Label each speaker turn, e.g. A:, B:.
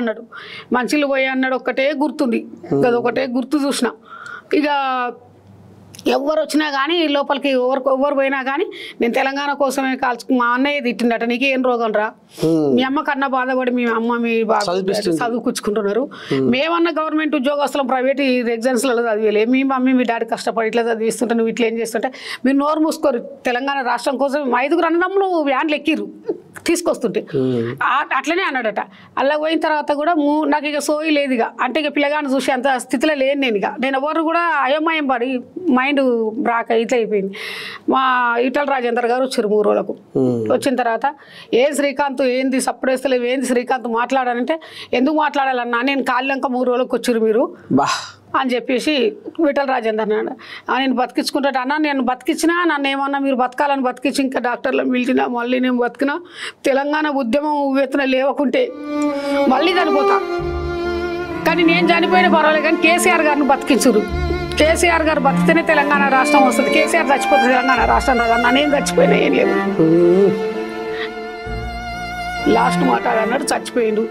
A: అన్నాడు. మంచిలు పోయి అన్నాడు, ఒక్కటే గుర్తుంది, అదొకటే గుర్తు చూసిన. ఇక ఎవరు వచ్చినా కానీ లోపలికి ఎవరు పోయినా కానీ నేను తెలంగాణ కోసమే మా అన్నయ్య తిట్టిండట, నీకు ఏం రోగం రా, మీ అమ్మ కన్నా బాధపడి మీ అమ్మ మీ చదువుకుచ్చుకుంటున్నారు, మేమన్నా గవర్నమెంట్ ఉద్యోగస్తులం ప్రైవేట్ ఎగ్జామ్స్లలో చదివేలే, మీ మమ్మీ మీ డాడీ కష్టపడి ఇట్లా చదివిస్తుంటే నువ్వు ఇట్లా ఏం చేస్తుంటే మీరు నోరు మూసుకోరు, తెలంగాణ రాష్ట్రం కోసం 5 అన్నదమ్ములు వ్యాన్లు ఎక్కిరు తీసుకొస్తుంటే అట్లనే అన్నాడట. అలా పోయిన తర్వాత కూడా నాకు ఇక సోయి లేదు ఇక, అంటే ఇక పిల్లగాని చూసి అంత స్థితిలో లేను నేను ఎవరు కూడా అయోమయం పడి మైండ్ బ్రాక్ ఇట్లా అయిపోయింది. మా ఈటల రాజేందర్ గారు వచ్చారు 3 రోజులకు. వచ్చిన తర్వాత ఏం శ్రీకాంత్ ఏంది సప్పుడు వేస్తలేవు, ఏంది శ్రీకాంత్ మాట్లాడాలంటే ఎందుకు మాట్లాడాలన్నా, నేను కాళ్ళంక 3 రోజులకు వచ్చారు మీరు అని చెప్పేసి ఈటల రాజేందర్ అన్నాడు. నేను బతికించుకుంటాడు అన్న, నేను బతికించినా నన్ను ఏమన్నా మీరు బతకాలని బతికించి ఇంకా డాక్టర్లను పిలిచినా మళ్ళీ నేను బతికినా తెలంగాణ ఉద్యమం ఉవ్వెత్తున లేవకుంటే మళ్ళీ చనిపోతా, కానీ నేను చనిపోయినా పర్వాలేదు కానీ కేసీఆర్ గారిని బతికించురు, కేసీఆర్ గారు బతికితేనే తెలంగాణ రాష్ట్రం వస్తుంది, కేసీఆర్ చచ్చిపోతే తెలంగాణ రాష్ట్రం రాదన్న, నేను చచ్చిపోయినా ఏం లేదు లాస్ట్ మాట అన్నాడు, చచ్చిపోయిండు.